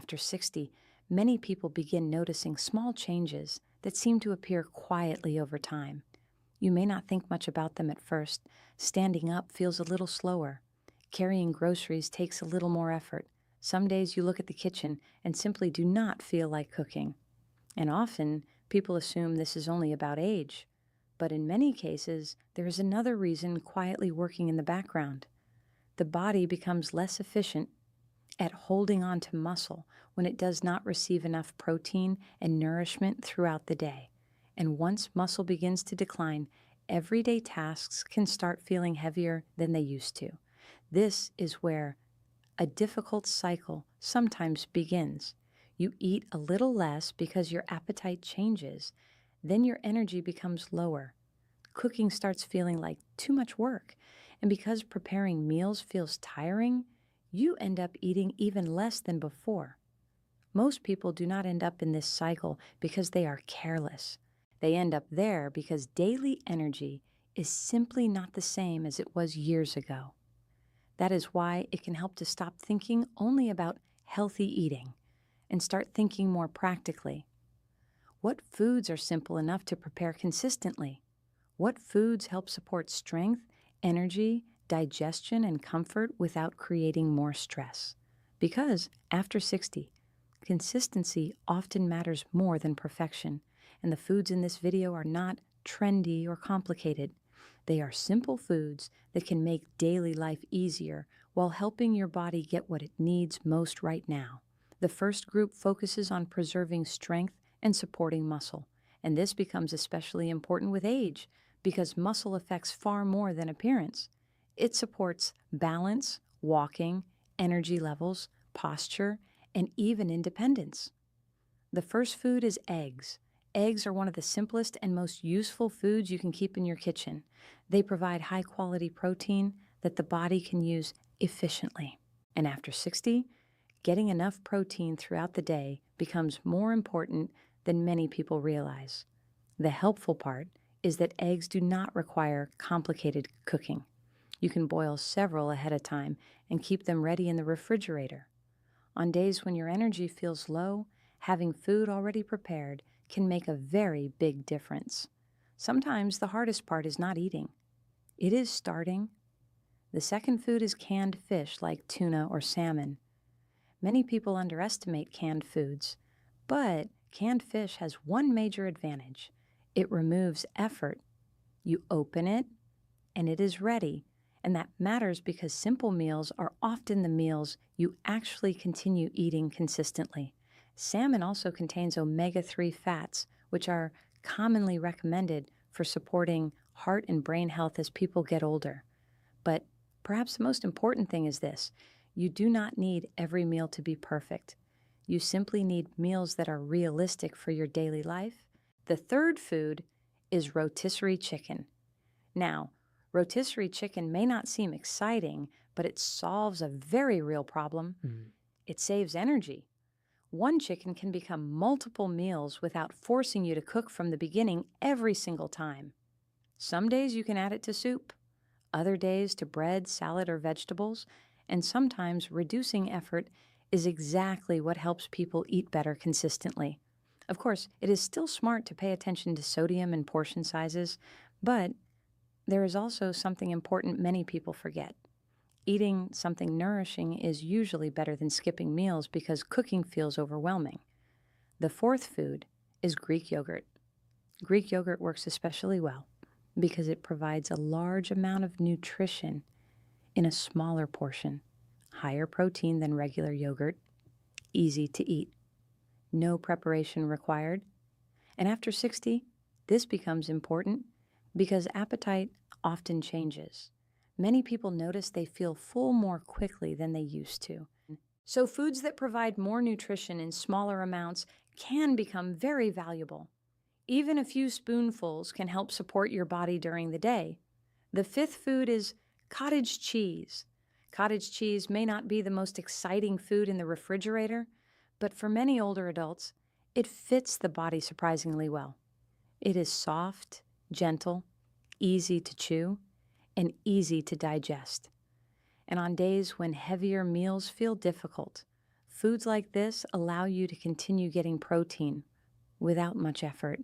After 60, many people begin noticing small changes that seem to appear quietly over time. You may not think much about them at first. Standing up feels a little slower. Carrying groceries takes a little more effort. Some days you look at the kitchen and simply do not feel like cooking. And often, people assume this is only about age. But in many cases, there is another reason quietly working in the background. The body becomes less efficient at holding on to muscle when it does not receive enough protein and nourishment throughout the day. And once muscle begins to decline, everyday tasks can start feeling heavier than they used to. This is where a difficult cycle sometimes begins. You eat a little less because your appetite changes. Then your energy becomes lower. Cooking starts feeling like too much work. And because preparing meals feels tiring, you end up eating even less than before. Most people do not end up in this cycle because they are careless. They end up there because daily energy is simply not the same as it was years ago. That is why it can help to stop thinking only about healthy eating and start thinking more practically. What foods are simple enough to prepare consistently? What foods help support strength, energy, digestion, and comfort without creating more stress? Because after 60, consistency often matters more than perfection, and the foods in this video are not trendy or complicated. They are simple foods that can make daily life easier while helping your body get what it needs most right now. The first group focuses on preserving strength and supporting muscle, and this becomes especially important with age because muscle affects far more than appearance. It supports balance, walking, energy levels, posture, and even independence. The first food is eggs. Eggs are one of the simplest and most useful foods you can keep in your kitchen. They provide high-quality protein that the body can use efficiently. And after 60, getting enough protein throughout the day becomes more important than many people realize. The helpful part is that eggs do not require complicated cooking. You can boil several ahead of time and keep them ready in the refrigerator. On days when your energy feels low, having food already prepared can make a very big difference. Sometimes the hardest part is not eating. It is starting. The second food is canned fish like tuna or salmon. Many people underestimate canned foods, but canned fish has one major advantage. It removes effort. You open it, and it is ready. And that matters because simple meals are often the meals you actually continue eating consistently. Salmon also contains omega-3 fats, which are commonly recommended for supporting heart and brain health as people get older. But perhaps the most important thing is this: you do not need every meal to be perfect. You simply need meals that are realistic for your daily life. The third food is rotisserie chicken. Now, rotisserie chicken may not seem exciting, but it solves a very real problem. It saves energy. One chicken can become multiple meals without forcing you to cook from the beginning every single time. Some days you can add it to soup, other days to bread, salad, or vegetables, and sometimes reducing effort is exactly what helps people eat better consistently. Of course, it is still smart to pay attention to sodium and portion sizes, but there is also something important many people forget. Eating something nourishing is usually better than skipping meals because cooking feels overwhelming. The fourth food is Greek yogurt. Greek yogurt works especially well because it provides a large amount of nutrition in a smaller portion, higher protein than regular yogurt, easy to eat, no preparation required. And after 60, this becomes important because appetite often changes. Many people notice they feel full more quickly than they used to. So foods that provide more nutrition in smaller amounts can become very valuable. Even a few spoonfuls can help support your body during the day. The fifth food is cottage cheese. Cottage cheese may not be the most exciting food in the refrigerator, but for many older adults, it fits the body surprisingly well. It is soft, gentle, easy to chew, and easy to digest. And on days when heavier meals feel difficult, Foods like this allow you to continue getting protein without much effort.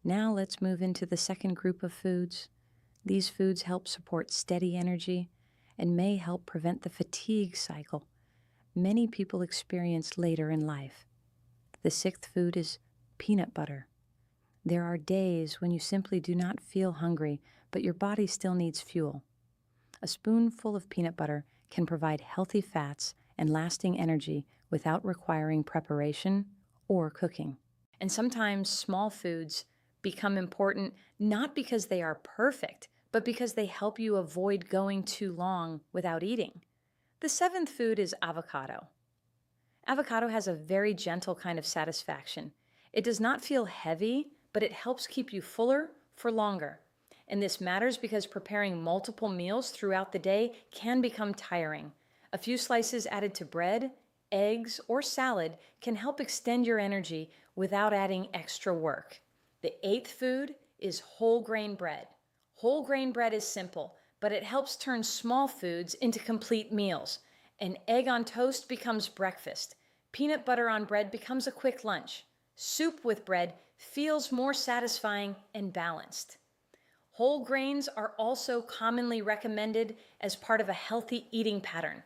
Now let's move into the second group of foods. These foods help support steady energy and may help prevent the fatigue cycle many people experience later in life. The sixth food is peanut butter. There are days when you simply do not feel hungry, but your body still needs fuel. A spoonful of peanut butter can provide healthy fats and lasting energy without requiring preparation or cooking. And sometimes small foods become important not because they are perfect, but because they help you avoid going too long without eating. The seventh food is avocado. Avocado has a very gentle kind of satisfaction. It does not feel heavy, but it helps keep you fuller for longer. And this matters because preparing multiple meals throughout the day can become tiring. A few slices added to bread, eggs, or salad can help extend your energy without adding extra work. The eighth food is whole grain bread. Whole grain bread is simple, but it helps turn small foods into complete meals. An egg on toast becomes breakfast. Peanut butter on bread becomes a quick lunch. Soup with bread feels more satisfying and balanced. Whole grains are also commonly recommended as part of a healthy eating pattern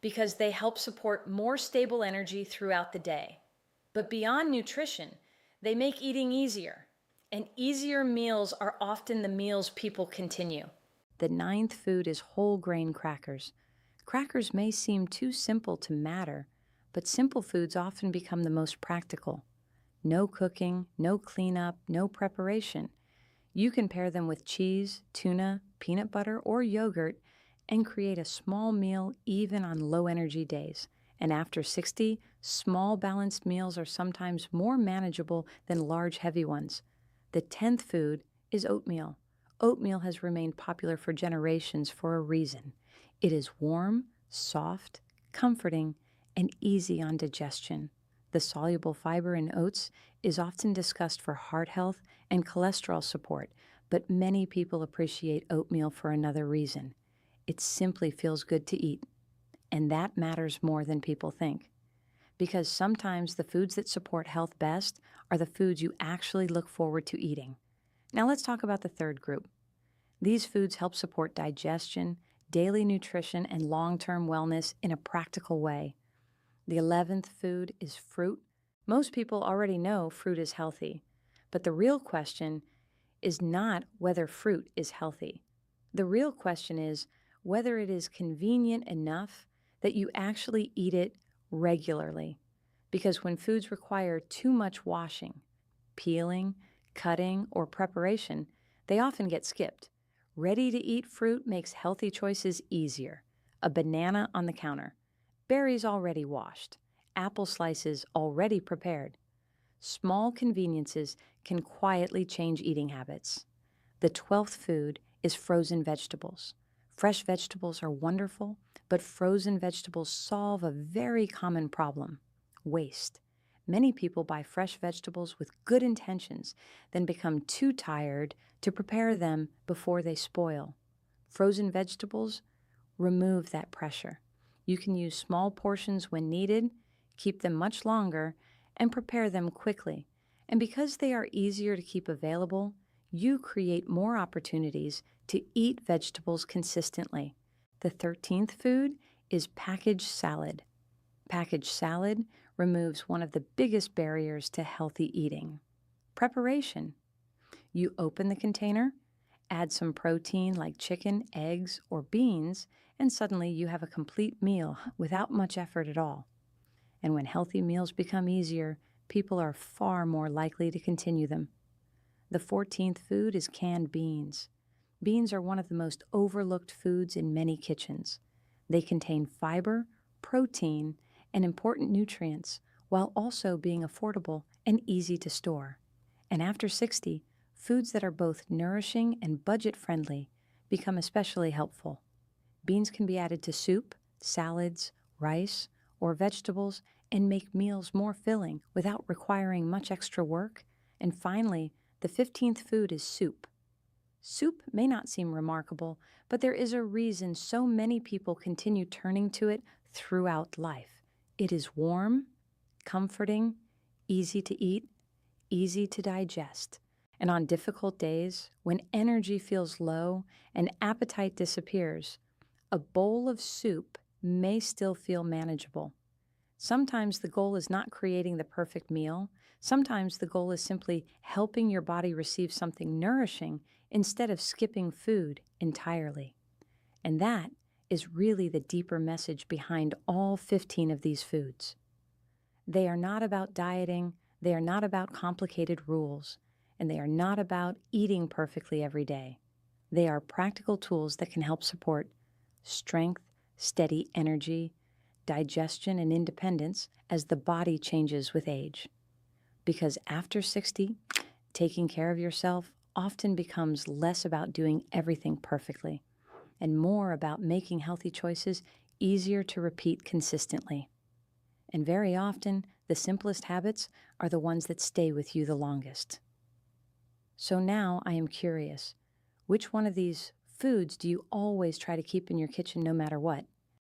because they help support more stable energy throughout the day. But beyond nutrition, they make eating easier, and easier meals are often the meals people continue. The ninth food is whole grain crackers. Crackers may seem too simple to matter, but simple foods often become the most practical. No cooking, no cleanup, no preparation. You can pair them with cheese, tuna, peanut butter, or yogurt and create a small meal even on low-energy days. And after 60, small balanced meals are sometimes more manageable than large heavy ones. The 10th food is oatmeal. Oatmeal has remained popular for generations for a reason. It is warm, soft, comforting, and easy on digestion. The soluble fiber in oats is often discussed for heart health and cholesterol support, but many people appreciate oatmeal for another reason. It simply feels good to eat, and that matters more than people think. Because sometimes the foods that support health best are the foods you actually look forward to eating. Now let's talk about the third group. These foods help support digestion, daily nutrition, and long-term wellness in a practical way. The 11th food is fruit. Most people already know fruit is healthy, but the real question is not whether fruit is healthy. The real question is whether it is convenient enough that you actually eat it regularly. Because when foods require too much washing, peeling, cutting, or preparation, they often get skipped. Ready-to-eat fruit makes healthy choices easier. A banana on the counter, berries already washed, apple slices already prepared. Small conveniences can quietly change eating habits. The 12th food is frozen vegetables. Fresh vegetables are wonderful, but frozen vegetables solve a very common problem: waste. Many people buy fresh vegetables with good intentions, then become too tired to prepare them before they spoil. Frozen vegetables remove that pressure. You can use small portions when needed, keep them much longer, and prepare them quickly. And because they are easier to keep available, you create more opportunities to eat vegetables consistently. The 13th food is packaged salad. Packaged salad removes one of the biggest barriers to healthy eating: preparation. You open the container, add some protein like chicken, eggs, or beans, and suddenly you have a complete meal without much effort at all. And when healthy meals become easier, people are far more likely to continue them. The 14th food is canned beans. Beans are one of the most overlooked foods in many kitchens. They contain fiber, protein, and important nutrients, while also being affordable and easy to store. And after 60, foods that are both nourishing and budget-friendly become especially helpful. Beans can be added to soup, salads, rice, or vegetables and make meals more filling without requiring much extra work. And finally, the 15th food is soup. Soup may not seem remarkable, but there is a reason so many people continue turning to it throughout life. It is warm, comforting, easy to eat, easy to digest. And on difficult days, when energy feels low and appetite disappears, a bowl of soup may still feel manageable. Sometimes the goal is not creating the perfect meal. Sometimes the goal is simply helping your body receive something nourishing instead of skipping food entirely. And that is really the deeper message behind all 15 of these foods. They are not about dieting, they are not about complicated rules, and they are not about eating perfectly every day. They are practical tools that can help support strength, steady energy, digestion, and independence as the body changes with age. Because after 60, taking care of yourself often becomes less about doing everything perfectly and more about making healthy choices easier to repeat consistently. And very often, the simplest habits are the ones that stay with you the longest. So now I am curious, which one of these foods do you always try to keep in your kitchen no matter what?